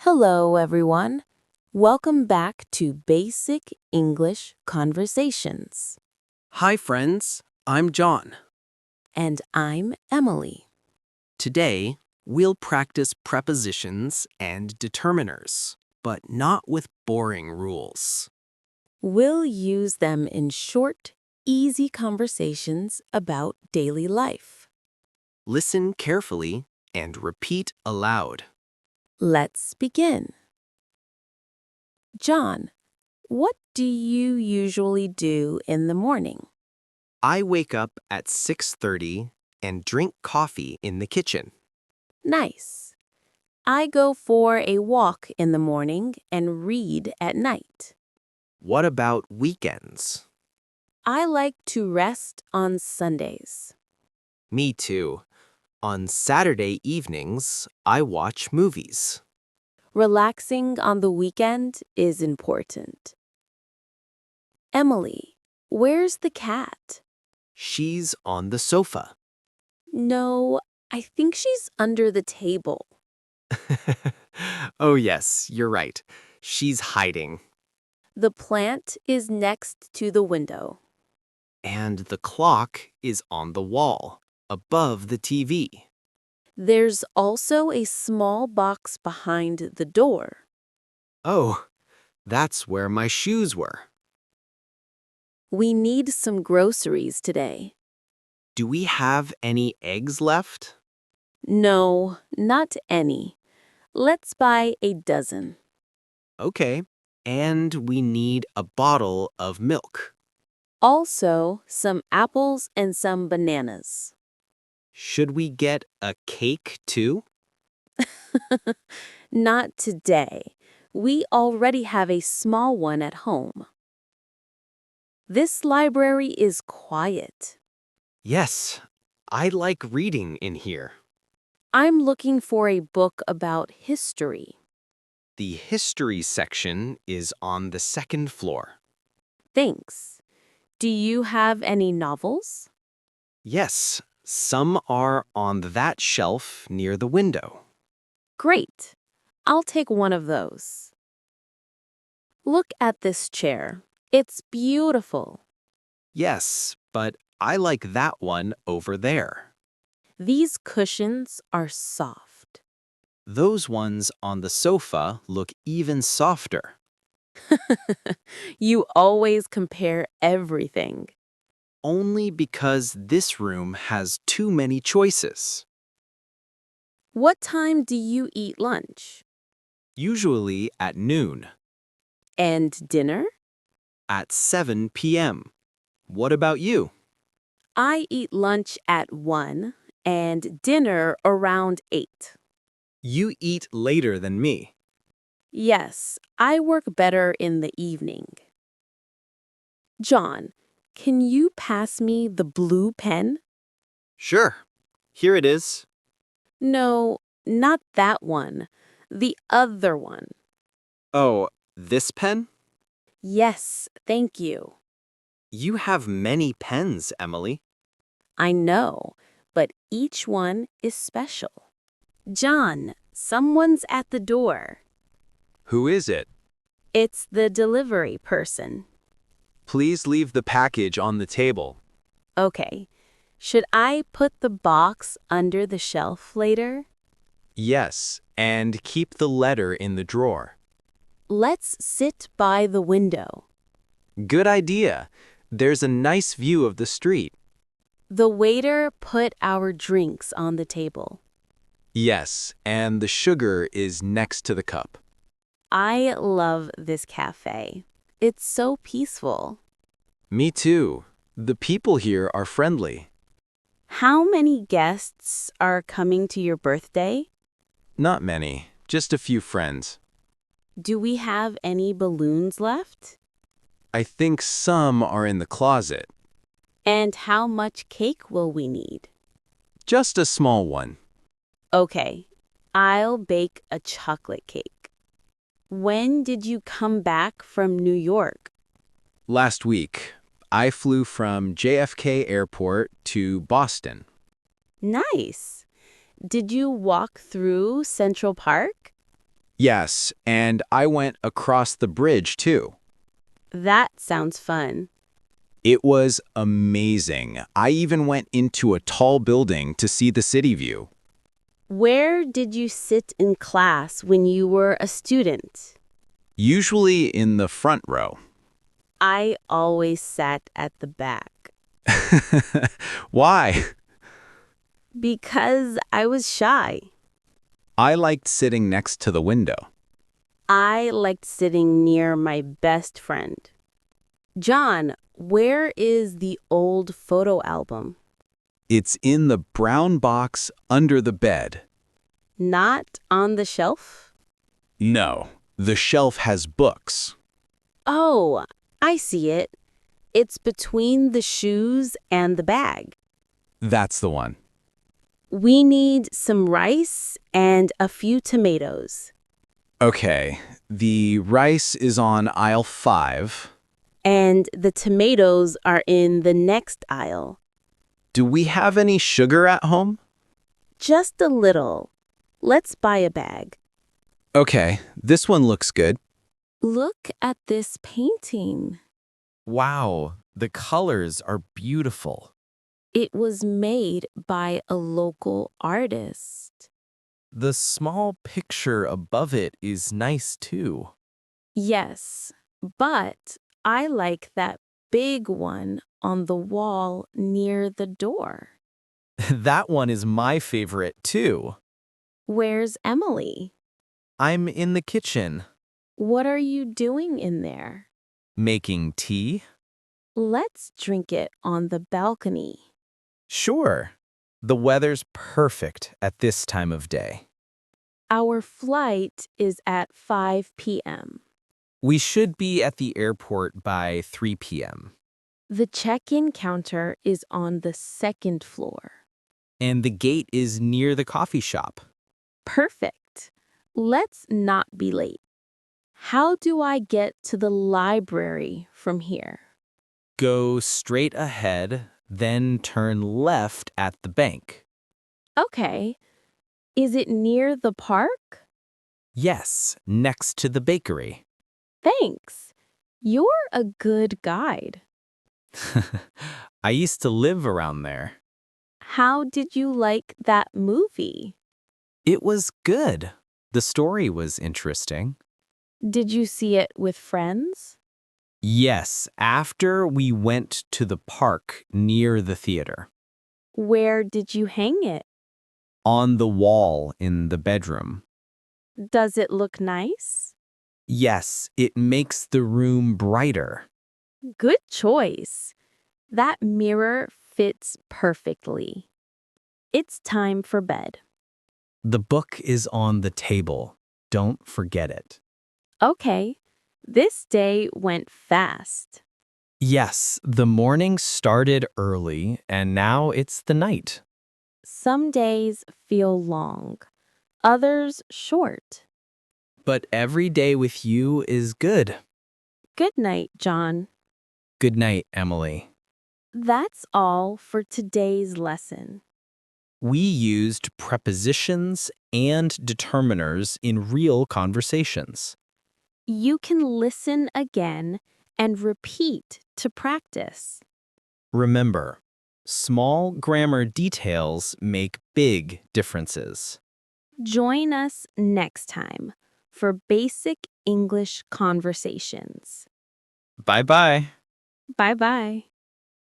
Hello, everyone. Welcome back to Basic English Conversations. Hi, friends. I'm John. And I'm Emily. Today, we'll practice prepositions and determiners, but not with boring rules. We'll use them in short, easy conversations about daily life. Listen carefully and repeat aloud. Let's begin. John, what do you usually do in the morning? I wake up at 6:30 and drink coffee in the kitchen. Nice. I go for a walk in the morning and read at night. What about weekends? I like to rest on Sundays. Me too. On Saturday evenings, I watch movies. Relaxing on the weekend is important. Emily, where's the cat? She's on the sofa. No, I think she's under the table. Oh, yes, you're right. She's hiding. The plant is next to the window. And the clock is on the wall, above the TV. There's also a small box behind the door. Oh, that's where my shoes were. We need some groceries today. Do we have any eggs left? No, not any. Let's buy a dozen. Okay. And we need a bottle of milk. Also, some apples and some bananas. Should we get a cake too? Not today. We already have a small one at home. This library is quiet. Yes, I like reading in here. I'm looking for a book about history. The history section is on the second floor. Thanks. Do you have any novels? Yes, some are on that shelf near the window. Great. I'll take one of those. Look at this chair. It's beautiful. Yes, but I like that one over there. These cushions are soft. Those ones on the sofa look even softer. You always compare everything. Only because this room has too many choices. What time do you eat lunch? Usually at noon, And dinner? at 7 p.m. What about you? I eat lunch at 1 and dinner around 8. You eat later than me. Yes, I work better in the evening. John, can you pass me the blue pen? Sure. Here it is. No, not that one. The other one. Oh, this pen? Yes, thank you. You have many pens, Emily. I know, but each one is special. John, someone's at the door. Who is it? It's the delivery person. Please leave the package on the table. Okay. Should I put the box under the shelf later? Yes, and keep the letter in the drawer. Let's sit by the window. Good idea. There's a nice view of the street. The waiter put our drinks on the table. Yes, and the sugar is next to the cup. I love this cafe. It's so peaceful. Me too. The people here are friendly. How many guests are coming to your birthday? Not many, just a few friends. Do we have any balloons left? I think some are in the closet. And how much cake will we need? Just a small one. Okay, I'll bake a chocolate cake. When did you come back from New York? Last week, I flew from JFK Airport to Boston. Nice. Did you walk through Central Park? Yes, and I went across the bridge too. That sounds fun. It was amazing. I even went into a tall building to see the city view. Where did you sit in class when you were a student? Usually in the front row. I always sat at the back Why? because I was shy. I liked sitting next to the window. I liked sitting near my best friend. John, where is the old photo album? It's in the brown box under the bed. Not on the shelf? No, the shelf has books. Oh, I see it. It's between the shoes and the bag. That's the one. We need some rice and a few tomatoes. Okay, the rice is on aisle 5. And the tomatoes are in the next aisle. Do we have any sugar at home? Just a little. Let's buy a bag. Okay, this one looks good. Look at this painting. Wow, the colors are beautiful. It was made by a local artist. The small picture above it is nice too. Yes, but I like that big one on the wall near the door. That one is my favorite too. Where's Emily? I'm in the kitchen, What are you doing in there? making tea. Let's drink it on the balcony. Sure, the weather's perfect at this time of day. Our flight is at 5 p.m. We should be at the airport by 3 p.m. The check-in counter is on the second floor. And the gate is near the coffee shop. Perfect. Let's not be late. How do I get to the library from here? Go straight ahead, then turn left at the bank. Okay. Is it near the park? Yes, next to the bakery. Thanks. You're a good guide. I used to live around there. How did you like that movie? It was good. The story was interesting. Did you see it with friends? Yes, after we went to the park near the theater. Where did you hang it? On the wall in the bedroom. Does it look nice? Yes, it makes the room brighter. Good choice. That mirror fits perfectly. It's time for bed. The book is on the table. Don't forget it. Okay, this day went fast. Yes, the morning started early and now it's the night. Some days feel long, others short. But every day with you is good. Good night, John. Good night, Emily. That's all for today's lesson. We used prepositions and determiners in real conversations. You can listen again and repeat to practice. Remember, small grammar details make big differences. Join us next time for basic English conversations. Bye-bye. Bye-bye.